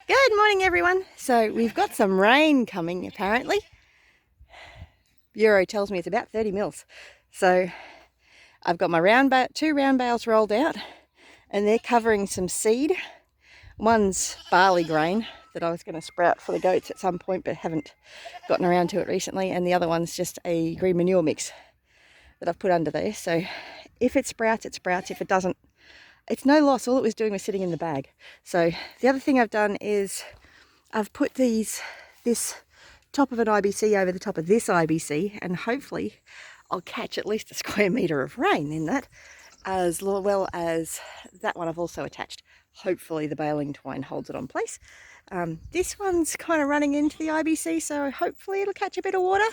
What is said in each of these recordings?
Good morning, everyone. So we've got some rain coming, apparently. Bureau tells me it's about 30 mils. So I've got my two round bales rolled out, and they're covering some seed. One's barley grain that I was going to sprout for the goats at some point, but haven't gotten around to it recently. And the other one's just a green manure mix that I've put under there. So if it sprouts, it sprouts. If it doesn't, it's no loss. All it was doing was sitting in the bag. So the other thing I've done is I've put this top of an IBC over the top of this IBC, and hopefully I'll catch at least a square metre of rain in that, as well as that one I've also attached. Hopefully the baling twine holds it on place. This one's kind of running into the IBC, so hopefully it'll catch a bit of water.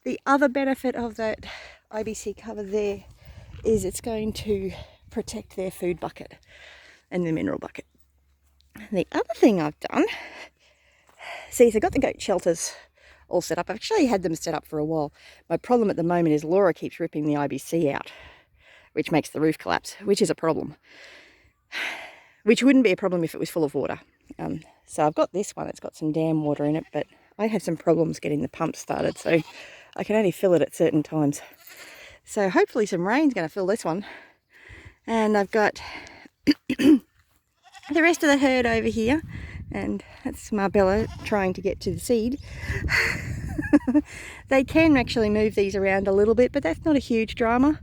The other benefit of that IBC cover there is it's going to protect their food bucket and the mineral bucket. The other thing I've done, so I've got the goat shelters all set up. I've actually had them set up for a while. My problem at the moment is Laura keeps ripping the IBC out, which makes the roof collapse, which is a problem. Which wouldn't be a problem if it was full of water. So I've got this one, it's got some dam water in it, but I have some problems getting the pump started, so I can only fill it at certain times. So hopefully some rain's going to fill this one. And I've got the rest of the herd over here, and that's Marbella trying to get to the seed. They can actually move these around a little bit, but that's not a huge drama.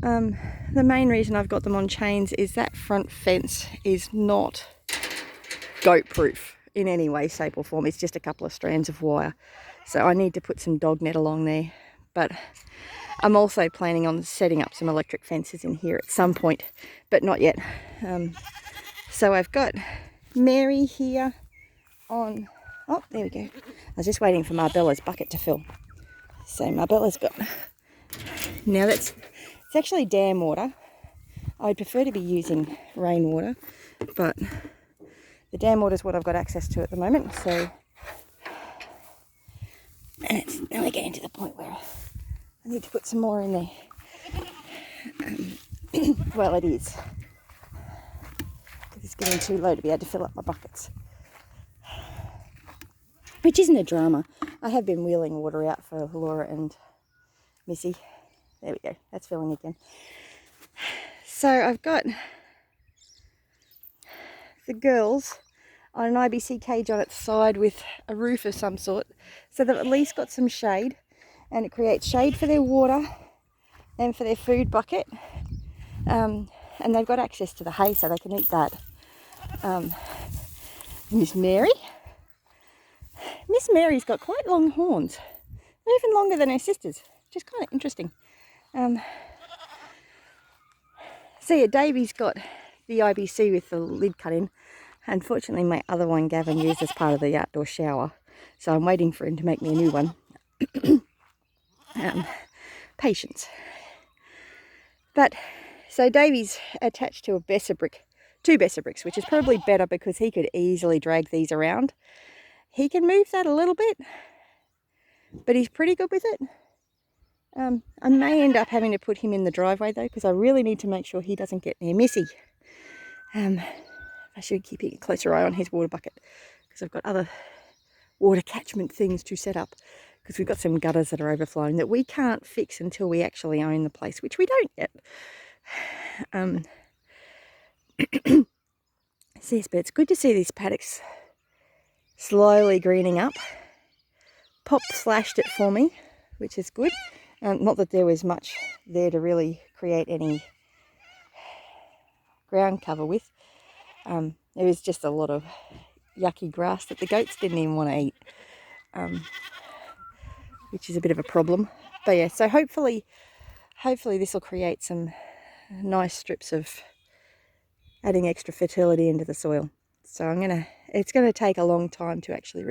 The main reason I've got them on chains is that front fence is not goat proof in any way, shape or form. It's just a couple of strands of wire. So I need to put some dog net along there. But I'm also planning on setting up some electric fences in here at some point, but not yet. So I've got Mary here on, oh, there we go. I was just waiting for Marbella's bucket to fill. So Marbella's got, now it's actually dam water. I'd prefer to be using rainwater, but the dam water is what I've got access to at the moment. So, and it's now getting to the point where I need to put some more in there. Well, it is. It's getting too low to be able to fill up my buckets. Which isn't a drama. I have been wheeling water out for Laura and Missy. There we go, that's filling again. So I've got the girls on an IBC cage on its side with a roof of some sort, so they've at least got some shade, and it creates shade for their water and for their food bucket. And they've got access to the hay so they can eat that. Miss Mary's got quite long horns, even longer than her sisters, which is kind of interesting. So yeah, Davey's got the IBC with the lid cut in. Unfortunately, my other one Gavin used as part of the outdoor shower, so I'm waiting for him to make me a new one. Patience. But so Davey's attached to two Besser bricks, which is probably better because he could easily drag these around. He can move that a little bit, but he's pretty good with it. I may end up having to put him in the driveway though, because I really need to make sure he doesn't get near Missy. I should keep a closer eye on his water bucket, because I've got other water catchment things to set up, because we've got some gutters that are overflowing that we can't fix until we actually own the place, which we don't yet. Yes, but it's good to see these paddocks slowly greening up. Pop slashed it for me, which is good. Not that there was much there to really create any ground cover with. There was just a lot of yucky grass that the goats didn't even want to eat, which is a bit of a problem. But yeah, so hopefully this will create some nice strips of adding extra fertility into the soil. So it's gonna take a long time to actually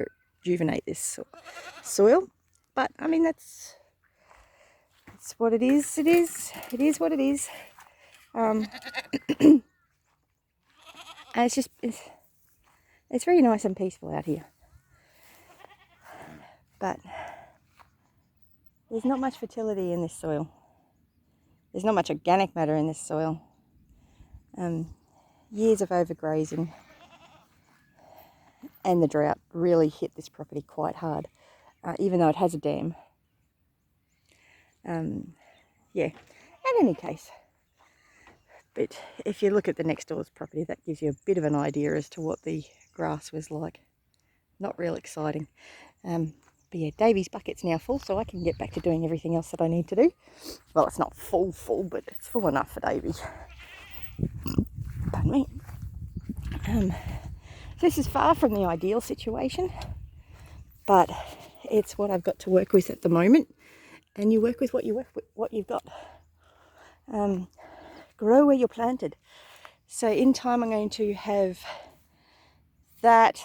rejuvenate this soil, but I mean that's what it is. It is what it is. And it's very nice and peaceful out here, but there's not much fertility in this soil. There's not much organic matter in this soil. Years of overgrazing and the drought really hit this property quite hard, even though it has a dam. Yeah, in any case. But if you look at the next door's property, that gives you a bit of an idea as to what the grass was like. Not real exciting. But yeah, Davy's bucket's now full, so I can get back to doing everything else that I need to do. Well, it's not full, but it's full enough for Davy. Pardon me. This is far from the ideal situation, but it's what I've got to work with at the moment. And you work with what you've got. Grow where you're planted. So in time, I'm going to have that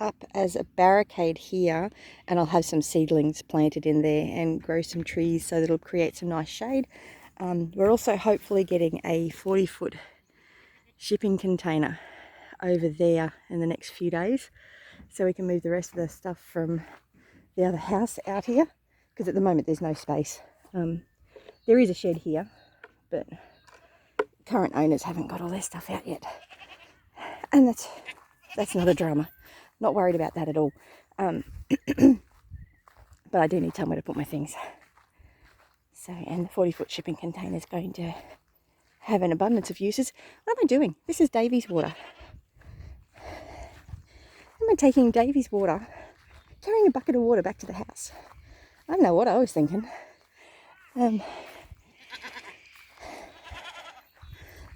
up as a barricade here, and I'll have some seedlings planted in there and grow some trees so that it'll create some nice shade. We're also hopefully getting a 40-foot shipping container over there in the next few days, so we can move the rest of the stuff from the other house out here, because at the moment there's no space. There is a shed here, but current owners haven't got all their stuff out yet, and that's not a drama. Not worried about that at all. But I do need somewhere to put my things. So, and the 40-foot shipping container is going to have an abundance of uses. What am I doing? This is Davy's water. Am I taking Davy's water, carrying a bucket of water back to the house? I don't know what I was thinking.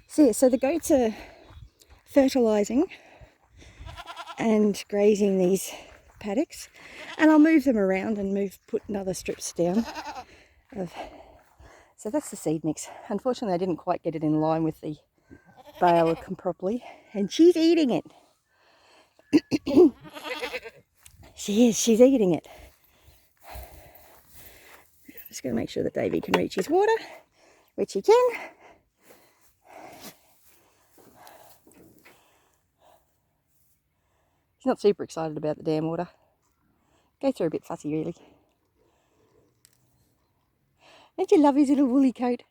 So the goats are fertilising and grazing these paddocks, and I'll move them around and put another strips down. So that's the seed mix. Unfortunately, I didn't quite get it in line with the bale properly, and she's eating it. She is, she's eating it. I'm just going to make sure that Davy can reach his water, which he can. He's not super excited about the dam water. Goats are a bit fussy, really. Don't you love his little woolly coat?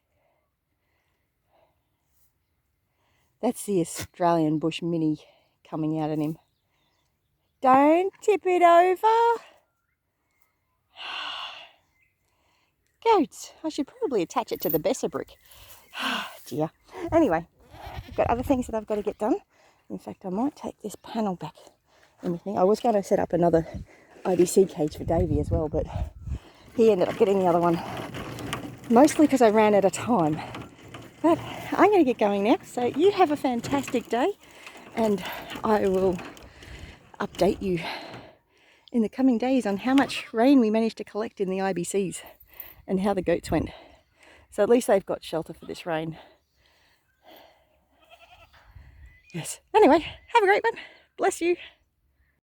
That's the Australian bush mini coming out at him. Don't tip it over. Goats. I should probably attach it to the Besser brick. Dear. Anyway, I've got other things that I've got to get done. In fact, I might take this panel back in with me. I was going to set up another IBC cage for Davy as well, but he ended up getting the other one. Mostly because I ran out of time. But I'm going to get going now. So you have a fantastic day, and I will update you in the coming days on how much rain we managed to collect in the IBCs and how the goats went. So at least they've got shelter for this rain. Yes. Anyway, have a great one. Bless you.